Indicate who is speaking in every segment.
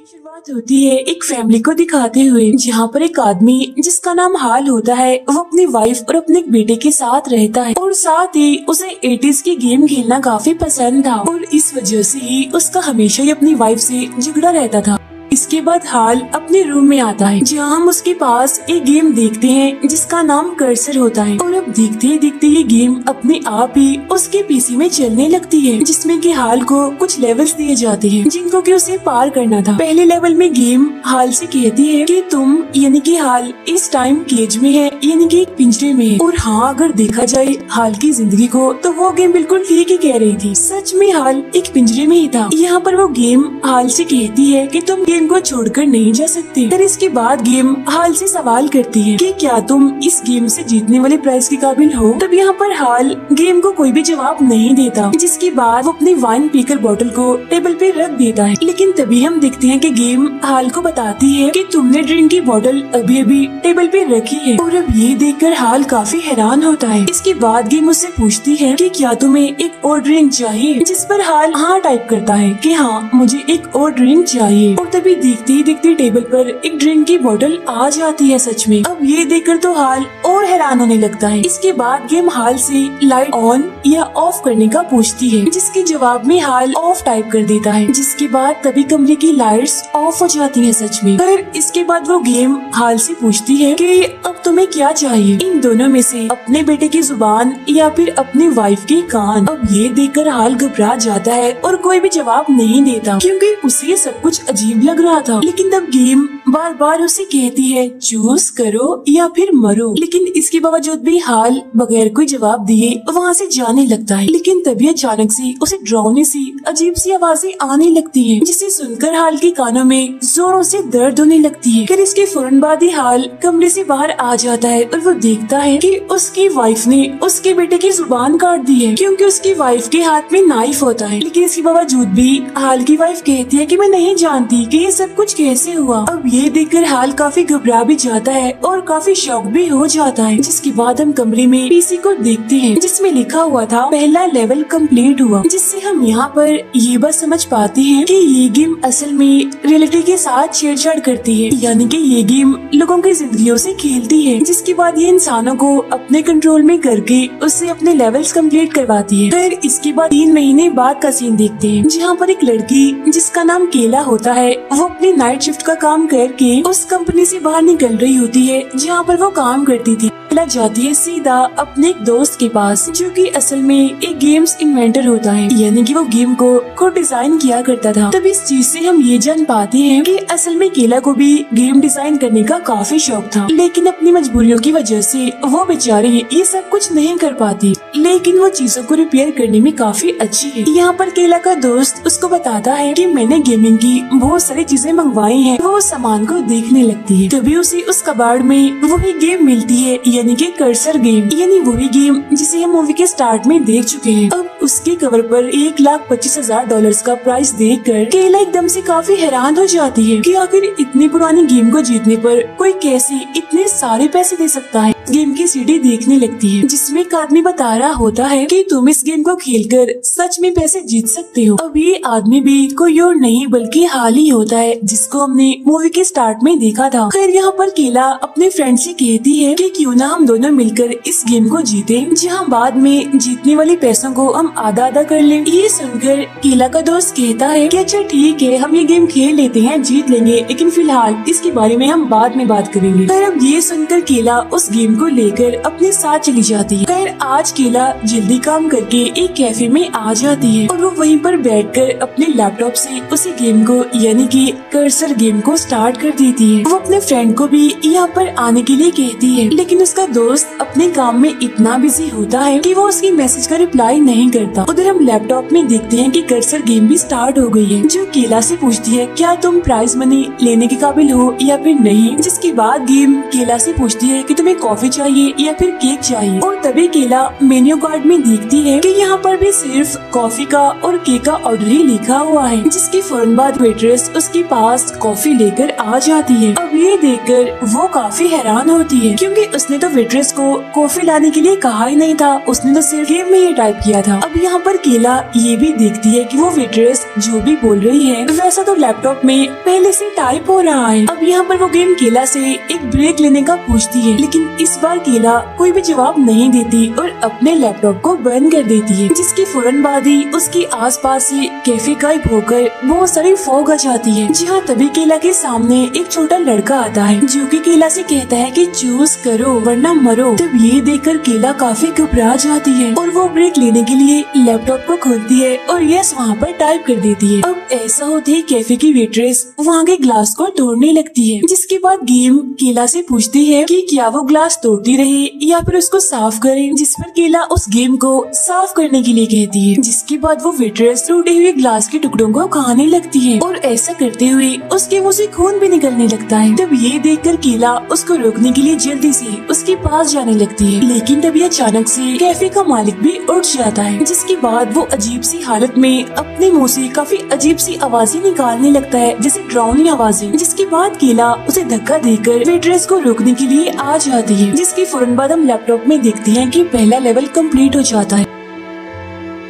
Speaker 1: शुरुआत होती है एक फैमिली को दिखाते हुए, जहाँ पर एक आदमी जिसका नाम हाल होता है वो अपनी वाइफ और अपने एक बेटे के साथ रहता है और साथ ही उसे 80s की गेम खेलना काफी पसंद था और इस वजह से ही उसका हमेशा ही अपनी वाइफ से झगड़ा रहता था। इसके बाद हाल अपने रूम में आता है, जहाँ हम उसके पास एक गेम देखते हैं जिसका नाम कर्सर होता है और अब देखते ही देखते ये गेम अपने आप ही उसके पीसी में चलने लगती है, जिसमें कि हाल को कुछ लेवल्स दिए जाते हैं जिनको कि उसे पार करना था। पहले लेवल में गेम हाल से कहती है कि तुम यानी कि हाल इस टाइम केज में है, यानी कि एक पिंजरे में है। और हाँ, अगर देखा जाए हाल की जिंदगी को तो वो गेम बिल्कुल ठीक ही कह रही थी। सच में हाल एक पिंजरे में ही था। यहाँ पर वो गेम हाल से कहती है कि तुम गेम को छोड़कर नहीं जा सकते। फिर इसके बाद गेम हाल से सवाल करती है कि क्या तुम इस गेम से जीतने वाले प्राइज के काबिल हो। तब यहाँ पर हाल गेम को कोई भी जवाब नहीं देता, जिसके बाद वो अपनी वाइन पीकर बोतल को टेबल पे रख देता है। लेकिन तभी हम देखते हैं कि गेम हाल को बताती है कि तुमने ड्रिंक की बोतल अभी अभी टेबल पे रखी है। और अब ये देखकर हाल काफी हैरान होता है। इसके बाद गेम उससे पूछती है कि क्या तुम्हें एक और ड्रिंक चाहिए, जिस पर हाल हाँ टाइप करता है कि हाँ मुझे एक और ड्रिंक चाहिए। और तभी देखते ही देखते टेबल पर एक ड्रिंक की बोतल आ जाती है। सच में अब ये देखकर तो हाल और हैरान होने लगता है। इसके बाद गेम हाल से लाइट ऑन या ऑफ करने का पूछती है, जिसके जवाब में हाल ऑफ टाइप कर देता है। जिसके बाद तभी कमरे की लाइट्स ऑफ हो जाती है। सच में फिर इसके बाद वो गेम हाल से पूछती है कि अब तुम्हें क्या चाहिए, इन दोनों में से अपने बेटे की जुबान या फिर अपनी वाइफ के कान। अब ये देखकर हाल घबरा जाता है और कोई भी जवाब नहीं देता, क्योंकि उसे ये सब कुछ अजीब लग रहा था। लेकिन तब गेम बार बार उसे कहती है चूज करो या फिर मरो। लेकिन इसके बावजूद भी हाल बगैर कोई जवाब दिए वहाँ से जाने लगता है। लेकिन तभी अचानक से उसे डरावनी सी अजीब सी आवाजें आने लगती है, जिसे सुनकर हाल के कानों में जोरों से दर्द होने लगती है। फिर इसके फौरन बाद ही हाल कमरे से बाहर आ जाता है और वो देखता है कि उसकी वाइफ ने उसके बेटे की जुबान काट दी है, क्योंकि उसकी वाइफ के हाथ में नाइफ होता है। लेकिन इसके बावजूद भी हाल की वाइफ कहती है कि मैं नहीं जानती कि ये सब कुछ कैसे हुआ। अब ये देखकर हाल काफी घबरा भी जाता है और काफी शॉक भी हो जाता है। जिसके बाद हम कमरे में पीसी को देखते हैं, जिसमें लिखा हुआ था पहला लेवल कंप्लीट हुआ, जिससे हम यहाँ पर ये बात समझ पाते हैं कि ये गेम असल में रियलिटी के साथ छेड़छाड़ करती है, यानी कि ये गेम लोगों की जिंदगियों से खेलती है। जिसके बाद ये इंसानों को अपने कंट्रोल में करके उससे अपने लेवल्स कंप्लीट करवाती है। फिर इसके बाद 3 महीने बाद का सीन देखते हैं, जहाँ पर एक लड़की जिसका नाम केला होता है वो अपनी नाइट शिफ्ट का काम करके उस कंपनी से बाहर निकल रही होती है जहाँ पर वो काम करती थी। केला जाती है सीधा अपने एक दोस्त के पास, जो कि असल में एक गेम्स इन्वेंटर होता है, यानी कि वो गेम को खुद डिजाइन किया करता था। तब इस चीज से हम ये जान पाते हैं कि असल में केला को भी गेम डिजाइन करने का काफी शौक था, लेकिन अपनी मजबूरियों की वजह से वो बेचारी ये सब कुछ नहीं कर पाती। लेकिन वो चीजों को रिपेयर करने में काफी अच्छी है। यहाँ पर केला का दोस्त उसको बताता है कि मैंने गेमिंग की बहुत सारी चीजें मंगवाई हैं। वो सामान को देखने लगती है, तभी उसे उस कबाड़ में वही गेम मिलती है, यानी कि कर्सर गेम, यानी वही गेम जिसे हम मूवी के स्टार्ट में देख चुके हैं। अब उसके कवर पर $1,25,000 का प्राइस देखकर केला एकदम से काफी हैरान हो जाती है कि आखिर इतनी पुरानी गेम को जीतने पर कोई कैसे इतने सारे पैसे दे सकता है। गेम की सीडी देखने लगती है, जिसमें एक आदमी बता रहा होता है कि तुम इस गेम को खेलकर सच में पैसे जीत सकते हो। अब ये आदमी भी कोई और नहीं बल्कि हाल ही होता है, जिसको हमने मूवी के स्टार्ट में देखा था। खैर यहाँ पर केला अपने फ्रेंड से कहती है कि क्यों ना हम दोनों मिलकर इस गेम को जीते, जहाँ बाद में जीतने वाले पैसों को हम आधा आधा कर लें। ये सुनकर केला का दोस्त कहता है कि अच्छा ठीक है, हम ये गेम खेल लेते हैं, जीत लेंगे, लेकिन फिलहाल इसके बारे में हम बाद में बात करेंगे। फिर अब ये सुनकर केला उस गेम को लेकर अपने साथ चली जाती है। खैर आज केला जल्दी काम करके एक कैफे में आ जाती है और वो वहीं पर बैठकर अपने लैपटॉप से उसी गेम को यानी कि कर्सर गेम को स्टार्ट कर देती है। वो अपने फ्रेंड को भी यहाँ पर आने के लिए कहती है, लेकिन उसका दोस्त अपने काम में इतना बिजी होता है कि वो उसकी मैसेज का रिप्लाई नहीं करता। उधर हम लैपटॉप में देखते हैं कि कर्सर गेम भी स्टार्ट हो गई है, जो केला से पूछती है क्या तुम प्राइज मनी लेने के काबिल हो या फिर नहीं। जिसके बाद गेम केला से पूछती है कि तुम्हें कॉफी चाहिए या फिर केक चाहिए। और तभी केला मेन्यू कार्ड में देखती है कि यहाँ पर भी सिर्फ कॉफी का और केक का ऑर्डर ही लिखा हुआ है, जिसकी फौरन बाद वेट्रेस उसके पास कॉफी लेकर आ जाती है। अब ये देखकर वो काफी हैरान होती है, क्योंकि उसने तो वेट्रेस को कॉफी लाने के लिए कहा ही नहीं था, उसने तो सिर्फ गेम में ही टाइप किया था। अब यहाँ पर केला ये भी देखती है कि वो वेट्रेस जो भी बोल रही है वैसा तो लैपटॉप में पहले से टाइप हो रहा है। अब यहाँ पर वो गेम केला से एक ब्रेक लेने का पूछती है, लेकिन इस बार केला कोई भी जवाब नहीं देती और अपने लैपटॉप को बंद कर देती है, जिसकी फौरन बाद ही उसके आसपास से कैफे गायब होकर बहुत सारी फॉग आ जाती है। जहाँ तभी केला के सामने एक छोटा लड़का आता है, जो कि केला से कहता है कि चूज करो वरना मरो। तब ये देखकर केला काफी घबरा जाती है और वो ब्रेक लेने के लिए लैपटॉप को खोलती है और यस वहाँ पर टाइप कर देती है। अब ऐसा होते ही कैफे की वेट्रेस वहाँ के ग्लास को तोड़ने लगती है, जिसके बाद गेम केला से पूछती है कि क्या वो ग्लास तोड़ती रहे या फिर उसको साफ करे, जिस पर केला उस गेम को साफ करने के लिए कहती है। जिसके बाद वो वेट्रेस टूटे हुए ग्लास के टुकड़ों को खाने लगती है और ऐसा करते हुए उसके मुंह से खून भी निकलने लगता है। तब ये देखकर केला उसको रोकने के लिए जल्दी से उसके पास जाने लगती है, लेकिन तभी अचानक से कैफे का मालिक भी उठ जाता है, जिसके बाद वो अजीब सी हालत में अपने मुंह से काफी अजीब सी आवाजें निकालने लगता है, जैसे डरावनी आवाजें। जिसके बाद केला उसे धक्का देकर वेट्रेस को रोकने के लिए आ जाती है, जिसकी फौरन बाद हम लैपटॉप में देखते हैं कि पहला लेवल कंप्लीट हो जाता है।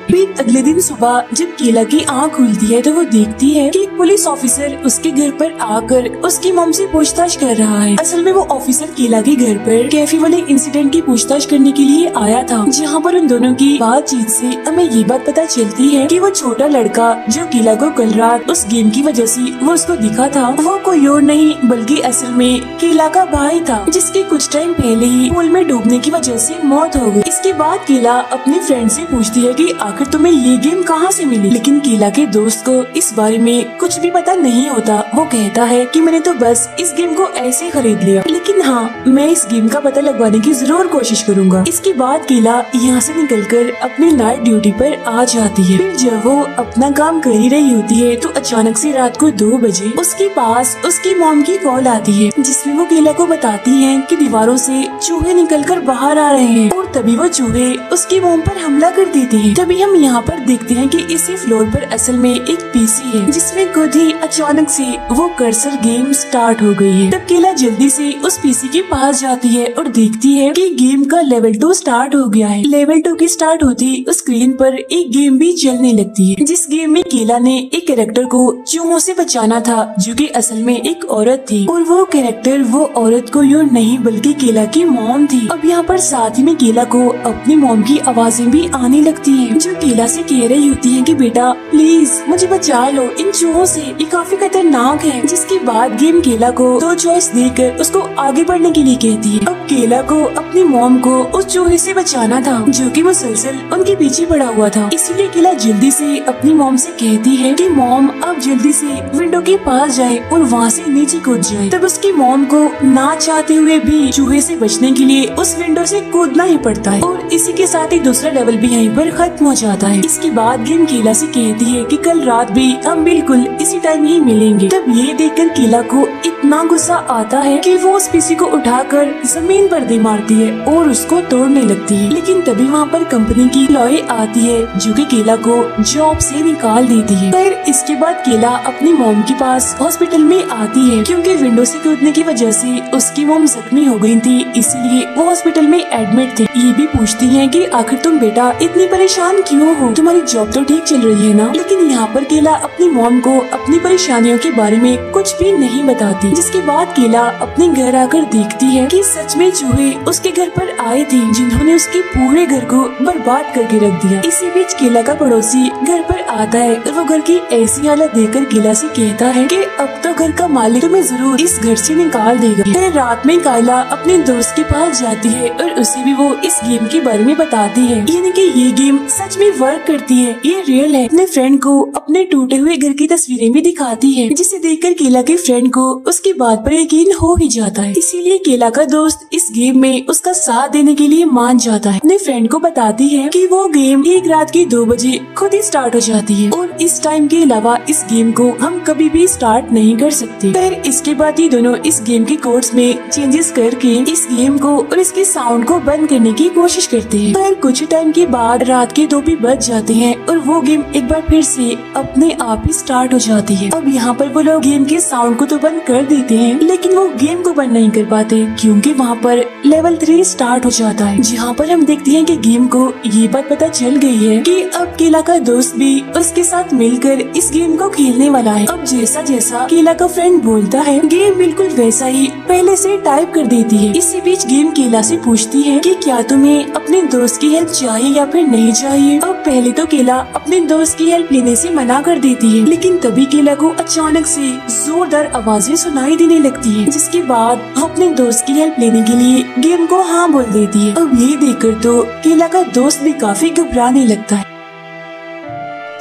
Speaker 1: फिर अगले दिन सुबह जब केला की आँख खुलती है तो वो देखती है कि एक पुलिस ऑफिसर उसके घर पर आकर उसकी मॉम से पूछताछ कर रहा है। असल में वो ऑफिसर केला के घर पर कैफे वाले इंसिडेंट की पूछताछ करने के लिए आया था, जहाँ पर उन दोनों की बातचीत से हमें ये बात पता चलती है कि वो छोटा लड़का जो केला को कल रात उस गेम की वजह से वो उसको दिखा था, वो कोई और नहीं बल्कि असल में केला का भाई था, जिसकी कुछ टाइम पहले ही पूल में डूबने की वजह से मौत हो गई। इसके बाद केला अपने फ्रेंड से पूछती है कि आखिर तुम्हें ये गेम कहाँ से मिली, लेकिन केला के दोस्त को इस बारे में कुछ भी पता नहीं होता। वो कहता है कि मैंने तो बस इस गेम को ऐसे खरीद लिया, लेकिन हाँ मैं इस गेम का पता लगवाने की जरूर कोशिश करूँगा। इसके बाद केला यहाँ से निकलकर अपनी नाइट ड्यूटी पर आ जाती है। फिर जब वो अपना काम कर ही रही होती है तो अचानक से रात को 2 बजे उसके पास उसकी मॉम की कॉल आती है, जिसमें वो केला को बताती है कि दीवारों से चूहे निकलकर बाहर आ रहे हैं और तभी वो चूहे उसकी मॉम पर हमला कर देते हैं। तभी हम यहाँ पर देखते हैं कि इसी फ्लोर पर असल में एक पीसी है, जिसमें खुद ही अचानक से वो कर्सर गेम स्टार्ट हो गई है। तब केला जल्दी से उस पीसी के पास जाती है और देखती है कि गेम का लेवल 2 स्टार्ट हो गया है। लेवल 2 की स्टार्ट होती उस स्क्रीन पर एक गेम भी चलने लगती है, जिस गेम में केला ने एक कैरेक्टर को चूहों से बचाना था, जो कि असल में एक औरत थी और वो कैरेक्टर वो औरत को यूँ नहीं बल्कि केला की मॉम थी। अब यहाँ पर साथ ही में केला को अपनी मॉम की आवाजें भी आने लगती है, जो केला से कह रही होती है कि बेटा प्लीज मुझे बचा लो इन चूहों से, ये काफी खतरनाक है। जिसके बाद गेम केला को 2 चॉइस देकर उसको आगे बढ़ने के लिए कहती है। अब केला को अपनी मॉम को उस चूहे से बचाना था, जो कि मुसलसल उनके पीछे पड़ा हुआ था। इसीलिए केला जल्दी से अपनी मॉम से कहती है कि मॉम आप जल्दी से विंडो के पास जाए और वहाँ से नीचे कूद जाए। तब उसकी मॉम को ना चाहते हुए भी चूहे से बचने के लिए उस विंडो से कूदना ही पड़ता है और इसी के साथ ही दूसरा लेवल भी यहीं पर खत्म हो जाता है। इसके बाद गेम केला से कहती है कि कल रात भी हम बिल्कुल इसी टाइम ही मिलेंगे। तब ये देखकर केला को इतना गुस्सा आता है कि वो उस पीसी को उठाकर जमीन पर दे मारती है और उसको तोड़ने लगती है। लेकिन तभी वहाँ पर कंपनी की लॉय आती है, जो कि केला को जॉब से निकाल देती है। फिर इसके बाद केला अपनी मॉम के पास हॉस्पिटल में आती है, क्योंकि विंडो से कूदने की वजह से उसकी मॉम जख्मी हो गई थी, इसलिए वो हॉस्पिटल में एडमिट थे। ये भी पूछती है कि आखिर तुम बेटा इतनी परेशान क्यों हो, तुम्हारी जॉब तो ठीक चल रही है ना। लेकिन यहाँ पर केला अपनी मॉम को अपनी परेशानियों के बारे में कुछ भी नहीं बताती। जिसके बाद केला अपने घर आकर देखती है कि सच में चूहे उसके घर पर आए थे, जिन्होंने उसके पूरे घर को बर्बाद करके रख दिया। इसी बीच केला का पड़ोसी घर पर आता है और वो घर की ऐसी हालत देखकर केला से कहता है कि अब तो घर का मालिक तुम्हें जरूर इस घर से निकाल देगा। फिर रात में कायला अपने दोस्त के पास जाती है और उसे भी वो इस गेम के बारे में बताती है, यानी कि ये गेम सच में भी वर्क करती है, ये रियल है। अपने फ्रेंड को अपने टूटे हुए घर की तस्वीरें भी दिखाती है, जिसे देखकर केला के फ्रेंड को उसकी बात पर यकीन हो ही जाता है। इसीलिए केला का दोस्त इस गेम में उसका साथ देने के लिए मान जाता है। अपने फ्रेंड को बताती है कि वो गेम एक रात के 2 बजे खुद ही स्टार्ट हो जाती है और इस टाइम के अलावा इस गेम को हम कभी भी स्टार्ट नहीं कर सकते। फिर इसके बाद ये दोनों इस गेम के कोड्स में चेंजेस करके इस गेम को और इसके साउंड को बंद करने की कोशिश करते हैं। फिर कुछ टाइम के बाद रात के 2 भी बज जाते हैं और वो गेम एक बार फिर से अपने आप ही स्टार्ट हो जाती है। अब यहाँ पर वो लोग गेम के साउंड को तो बंद कर देते हैं, लेकिन वो गेम को बंद नहीं कर पाते क्योंकि वहाँ पर लेवल 3 स्टार्ट हो जाता है, जहाँ पर हम देखते हैं कि गेम को ये बात पता चल गई है कि अब केला का दोस्त भी उसके साथ मिलकर इस गेम को खेलने वाला है। अब जैसा जैसा केला का फ्रेंड बोलता है, गेम बिल्कुल वैसा ही पहले से टाइप कर देती है। इसी बीच गेम केला से पूछती है कि क्या तुम्हें अपने दोस्त की हेल्प चाहिए या फिर नहीं चाहिए। अब पहले तो केला अपने दोस्त की हेल्प लेने से मना कर देती है, लेकिन तभी केला को अचानक से जोरदार आवाजें सुनाई देने लगती है, जिसके बाद वो अपने दोस्त की हेल्प लेने के लिए गेम को हाँ बोल देती है। अब ये देखकर तो केला का दोस्त भी काफी घबराने लगता है।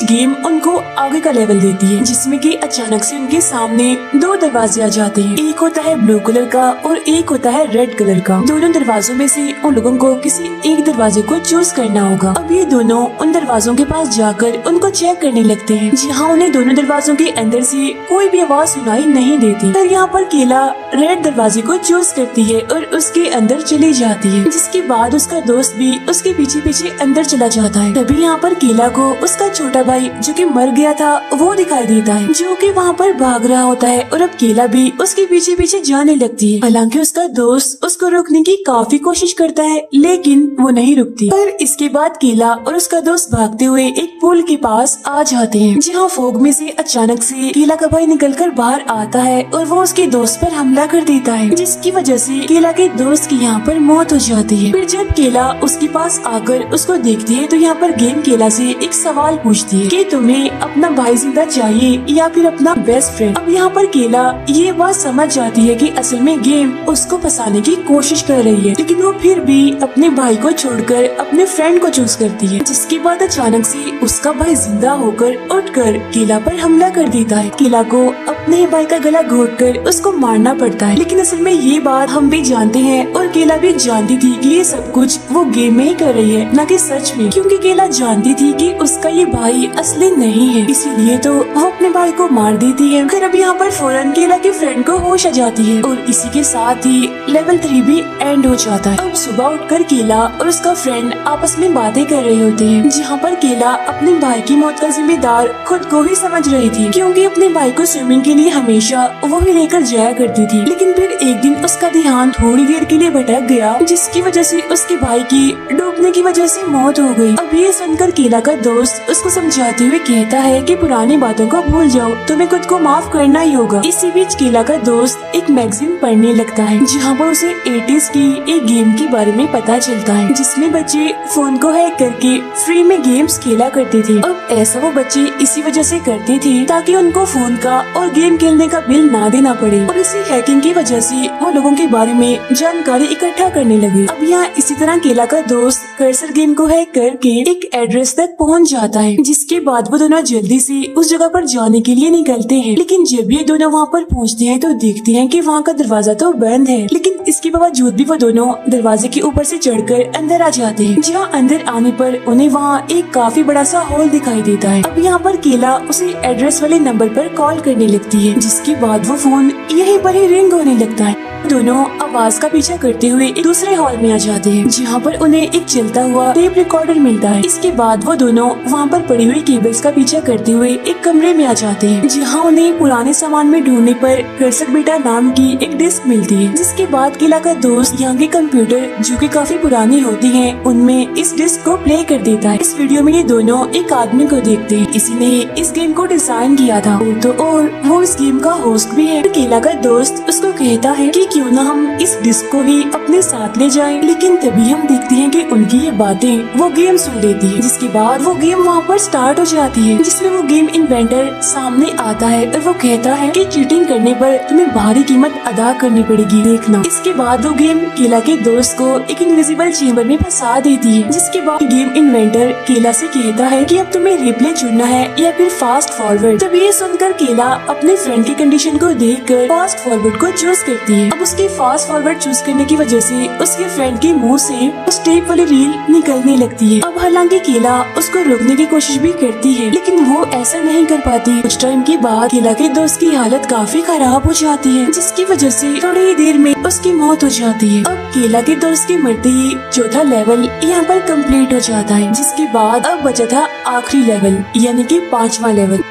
Speaker 1: गेम उनको आगे का लेवल देती है, जिसमें कि अचानक से उनके सामने 2 दरवाजे आ जाते हैं। एक होता है ब्लू कलर का और एक होता है रेड कलर का। दोनों दरवाजों में से उन लोगों को किसी एक दरवाजे को चूज करना होगा। अब ये दोनों उन दरवाजों के पास जाकर उनको चेक करने लगते हैं, जहाँ उन्हें दोनों दरवाजों के अंदर से कोई भी आवाज सुनाई नहीं देती। फिर यहाँ पर केला रेड दरवाजे को चूज करती है और उसके अंदर चली जाती है, जिसके बाद उसका दोस्त भी उसके पीछे पीछे अंदर चला जाता है। तभी यहाँ पर केला को उसका छोटा भाई जो कि मर गया था वो दिखाई देता है, जो कि वहाँ पर भाग रहा होता है और अब केला भी उसके पीछे पीछे जाने लगती है। हालांकि उसका दोस्त उसको रोकने की काफी कोशिश करता है, लेकिन वो नहीं रुकती। पर इसके बाद केला और उसका दोस्त भागते हुए एक पुल के पास आ जाते हैं, जहाँ फोग में से अचानक से केला का भाई निकलकर बाहर आता है और वो उसके दोस्त पर हमला कर देता है, जिसकी वजह से केला के दोस्त की यहाँ पर मौत हो जाती है। फिर जब केला उसके पास आकर उसको देखती है तो यहाँ पर गेम केला से एक सवाल पूछती है कि तुम्हें अपना भाई जिंदा चाहिए या फिर अपना बेस्ट फ्रेंड। अब यहाँ पर केला ये बात समझ जाती है कि असल में गेम उसको फंसाने की कोशिश कर रही है, लेकिन वो फिर भी अपने भाई को छोड़कर अपने फ्रेंड को चूज करती है। जिसके बाद अचानक से उसका भाई जिंदा होकर उठकर केला पर हमला कर देता है। केला को अपने भाई का गला घोटकर उसको मारना पड़ता है, लेकिन असल में ये बात हम भी जानते हैं और केला भी जानती थी कि ये सब कुछ वो गेम में ही कर रही है, न कि सच में, क्योंकि केला जानती थी कि उसका ये भाई असली नहीं है, इसीलिए तो वो अपने भाई को मार देती है। फिर अब यहाँ पर फौरन केला के फ्रेंड को होश आ जाती है और इसी के साथ ही लेवल 3 भी एंड हो जाता है। अब सुबह उठकर केला और उसका फ्रेंड आपस में बातें कर रहे होते हैं, जहाँ पर केला अपने भाई की मौत का जिम्मेदार खुद को ही समझ रही थी, क्योंकि अपने भाई को स्विमिंग के लिए हमेशा वो ही लेकर जाया करती थी। लेकिन फिर एक दिन उसका ध्यान थोड़ी देर के लिए भटक गया, जिसकी वजह से उसके भाई की डूबने की वजह से मौत हो गई। अब ये सुनकर केला का दोस्त उसको समझाते हुए कहता है कि पुरानी बातों को भूल जाओ, तुम्हें खुद को माफ करना ही होगा। इसी बीच केला का दोस्त एक मैगजीन पढ़ने लगता है, जहाँ पर उसे 80s की एक गेम के बारे में पता चलता है, जिसमें बच्चे फोन को हैक करके फ्री में गेम्स खेला करते थे। अब ऐसा वो बच्चे इसी वजह से करते थे ताकि उनको फोन का और गेम खेलने का बिल ना देना पड़े, और इसी हैकिंग की वजह से वो लोगों के बारे में जानकारी इकट्ठा करने लगे। अब यहाँ इसी तरह केला का दोस्त कर्सर गेम को हैक करके एक एड्रेस तक पहुँच जाता है, जिसके बाद वो दोनों जल्दी से उस जगह पर जाने के लिए निकलते हैं। लेकिन जब ये दोनों वहाँ पर पहुँचते हैं तो देखते हैं कि वहाँ का दरवाजा तो बंद है, लेकिन इसके बावजूद भी वो दोनों दरवाजे के ऊपर से चढ़कर अंदर आ जाते हैं, जहाँ अंदर आने पर उन्हें वहाँ एक काफी बड़ा सा हॉल दिखाई देता है। अब यहाँ पर केला उसे एड्रेस वाले नंबर पर कॉल करने लगती है, जिसके बाद वो फोन यहीं पर ही रिंग होने लगता है। दोनों आवाज का पीछा करते हुए एक दूसरे हॉल में आ जाते हैं, जहाँ पर उन्हें एक चलता हुआ टेप रिकॉर्डर मिलता है। इसके बाद वो दोनों वहाँ पर पड़ी हुई केबल्स का पीछा करते हुए एक कमरे में आ जाते हैं, जहाँ उन्हें पुराने सामान में ढूंढने पर कर्सर बेटा नाम की एक डिस्क मिलती है। जिसके बाद केला का दोस्त यहाँ के कंप्यूटर जो कि काफी पुरानी होती है उनमें इस डिस्क को प्ले कर देता है। इस वीडियो में ये दोनों एक आदमी को देखते हैं, इसी ने इस गेम को डिजाइन किया था, और वो इस गेम का होस्ट भी है। केला का दोस्त उसको कहता है कि क्यों ना हम इस डिस्क को ही अपने साथ ले जाएं। लेकिन तभी हम देखते हैं कि उनकी ये बातें वो गेम सुन लेती है, जिसके बाद वो गेम वहाँ पर स्टार्ट हो जाती है, जिसमें वो गेम इन्वेंटर सामने आता है और वो कहता है कि चीटिंग करने पर तुम्हें भारी कीमत अदा करनी पड़ेगी, देखना। इसके बाद वो गेम केला के दोस्त को एक इनविजिबल चेम्बर में फंसा देती है, जिसके बाद गेम इन्वेंटर केला से कहता है कि अब तुम्हें रिप्ले चुनना है या फिर फास्ट फॉरवर्ड। तब ये सुनकर केला अपने फ्रेंड की कंडीशन को देखकर फास्ट फॉरवर्ड को चूज करती है। अब उसके फास्ट फॉरवर्ड चूज करने की वजह से उसके फ्रेंड के मुंह से उस टेप वाली रील निकलने लगती है। अब हालांकि केला उसको रोकने की कोशिश भी करती है, लेकिन वो ऐसा नहीं कर पाती। कुछ टाइम के बाद केला के दोस्त की हालत काफी खराब हो जाती है, जिसकी वजह से थोड़ी ही देर में उसकी मौत हो जाती है। अब केला के दोस्त के मरते ही चौथा लेवल यहाँ पर कंप्लीट हो जाता है, जिसके बाद अब बचा था आखिरी लेवल यानी कि 5वां लेवल।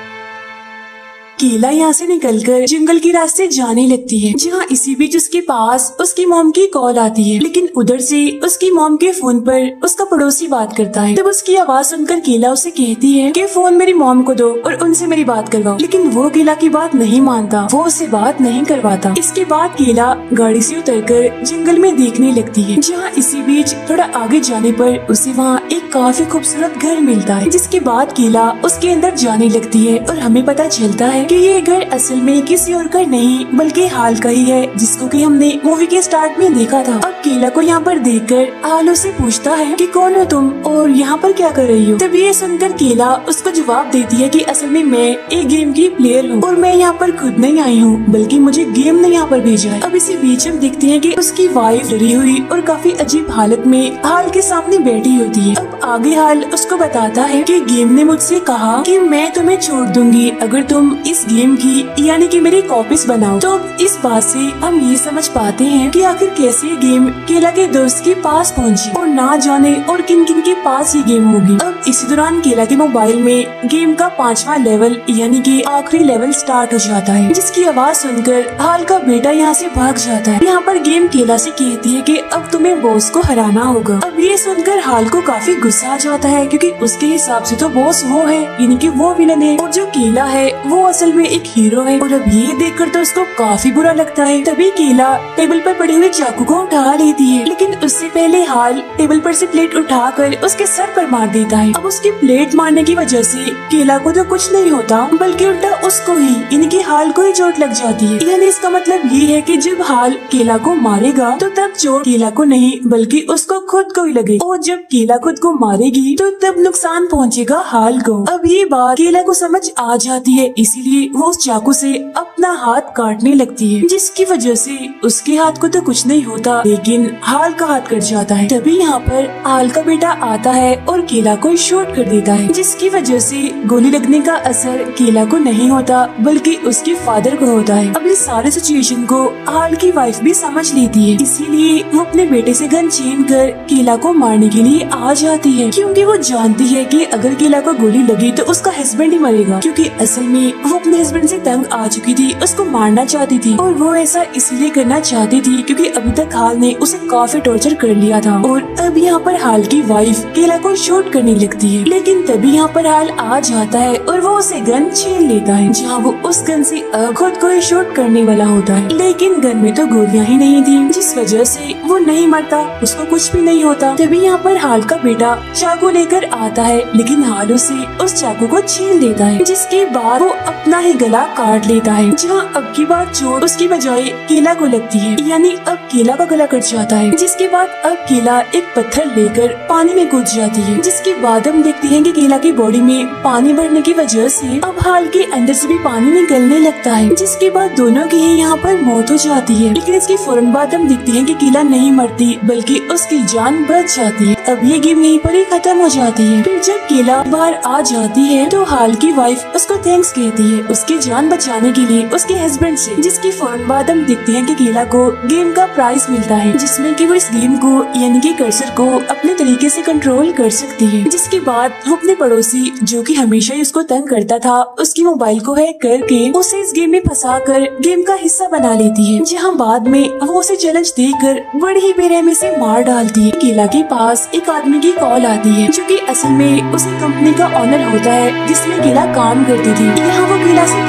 Speaker 1: केला यहाँ से निकलकर जंगल के रास्ते जाने लगती है, जहाँ इसी बीच उसके पास उसकी मॉम की कॉल आती है। लेकिन उधर से उसकी मॉम के फोन पर उसका पड़ोसी बात करता है। तब उसकी आवाज सुनकर केला उसे कहती है कि फोन मेरी मॉम को दो और उनसे मेरी बात करवाओ। लेकिन वो केला की बात नहीं मानता, वो उससे बात नहीं करवाता। इसके बाद केला गाड़ी से उतरकर जंगल में देखने लगती है, जहाँ इसी बीच थोड़ा आगे जाने पर उसे वहाँ एक काफी खूबसूरत घर मिलता है। जिसके बाद केला उसके अंदर जाने लगती है और हमें पता चलता है कि ये घर असल में किसी और का नहीं बल्कि हाल का ही है, जिसको कि हमने मूवी के स्टार्ट में देखा था। अब केला को यहाँ पर देखकर हाल उसे पूछता है कि कौन हो तुम और यहाँ पर क्या कर रही हो। तब ये सुनकर केला उसको जवाब देती है कि असल में मैं एक गेम की प्लेयर हूँ और मैं यहाँ पर खुद नहीं आई हूँ बल्कि मुझे गेम ने यहाँ पर भेजा है। अब इसी बीच हम देखते हैं कि उसकी वाइफ डरी हुई और काफी अजीब हालत में हाल के सामने बैठी होती है। अब आगे हाल उसको बताता है कि गेम ने मुझसे कहा कि मैं तुम्हें छोड़ दूंगी अगर तुम इस गेम की यानी कि मेरी कॉपीज बनाओ। तो इस बात से हम ये समझ पाते हैं कि आखिर कैसे ये गेम केला के दोस्त के पास पहुंची और ना जाने और किन किन के पास ये गेम होगी। अब इसी दौरान केला के मोबाइल में गेम का 5वां लेवल यानी कि आखिरी लेवल स्टार्ट हो जाता है, जिसकी आवाज सुनकर हाल का बेटा यहाँ से भाग जाता है। यहाँ पर गेम केला से कहती है कि अब तुम्हें बॉस को हराना होगा। अब ये सुनकर हाल को काफी गुस्सा आ जाता है, क्योंकि उसके हिसाब से तो बॉस वो है यानी कि वो विलन है और जो केला है वो असल में एक हीरो है। और अब ये देखकर तो उसको काफी बुरा लगता है। तभी केला टेबल पर पड़े हुए चाकू को उठा लेती है, लेकिन उससे पहले हाल टेबल पर से प्लेट उठाकर उसके सर पर मार देता है। अब उसकी प्लेट मारने की वजह से केला को तो कुछ नहीं होता बल्कि उल्टा उसको ही यानी कि हाल को ही चोट लग जाती है। यानी इसका मतलब ये है कि जब हाल केला को मारेगा तो तब चोट केला को नहीं बल्कि उसको खुद को ही लगेगी, और जब केला खुद को मारेगी तो तब नुकसान पहुँचेगा हाल को। अब ये बात केला को समझ आ जाती है, इसीलिए वो उस चाकू से अपना हाथ काटने लगती है, जिसकी वजह से उसके हाथ को तो कुछ नहीं होता लेकिन हाल का हाथ कट जाता है। तभी यहाँ पर हाल का बेटा आता है और केला को शूट कर देता है, जिसकी वजह से गोली लगने का असर केला को नहीं होता बल्कि उसके फादर को होता है। अब इस सारे सिचुएशन को हाल की वाइफ भी समझ लेती है, इसीलिए वो अपने बेटे से गन छीन कर केला को मारने के लिए आ जाती है, क्योंकि वो जानती है कि अगर केला को गोली लगी तो उसका हस्बैंड ही मरेगा, क्योंकि असल में वो अपने हस्बैंड से तंग आ चुकी थी, उसको मारना चाहती थी। और वो ऐसा इसलिए करना चाहती थी क्योंकि अभी तक हाल ने उसे काफी टॉर्चर कर लिया था। और अब यहाँ पर हाल की वाइफ केला को शूट करने लगती है, लेकिन तभी यहाँ पर हाल आ जाता है और वो उसे गन छीन लेता है, जहाँ वो उस गन से खुद को ही शूट करने वाला होता है। लेकिन गन में तो गोलियां ही नहीं थी, जिस वजह से वो नहीं मरता, उसको कुछ भी नहीं होता। तभी यहाँ पर हाल का बेटा चाकू लेकर आता है, लेकिन हाल उसे उस चाकू को छीन लेता है, जिसके बाद वो अपना ही गला काट लेता है, जहाँ अब की बार चोट उसकी बजाय केला को लगती है, यानी अब केला का गला कट जाता है। जिसके बाद अब केला एक पत्थर लेकर पानी में कूद जाती है, जिसके बाद हम देखते हैं कि केला की बॉडी में पानी बढ़ने की वजह से अब हाल के अंदर से भी पानी निकलने लगता है, जिसके बाद दोनों की ही यहाँ पर मौत हो जाती है। लेकिन इसके फौरन बाद हम देखते हैं कि केला नहीं मरती बल्कि उसकी जान बच जाती है। अब ये गेम यहीं पर ही खत्म हो जाती है। फिर जब केला बाहर आ जाती है तो हाल की वाइफ उसको थैंक्स कहती है उसकी जान बचाने के लिए उसके हस्बैंड से, जिसके फौरन बाद हम देखते हैं कि केला को गेम का प्राइज मिलता है, जिसमें कि वो इस गेम को यानी कि कर्सर को अपने तरीके से कंट्रोल कर सकती है। जिसके बाद वो अपने पड़ोसी जो कि हमेशा ही उसको तंग करता था उसकी मोबाइल को हैक करके उसे इस गेम में फंसा कर गेम का हिस्सा बना लेती है, जहाँ बाद में वो उसे चैलेंज देकर बड़ी ही बेरहमी से मार डालती है। केला के पास एक आदमी की कॉल आती है जो कि असल में उसी कंपनी का ऑनर होता है जिसमें केला काम करती थी। यहाँ वो केला से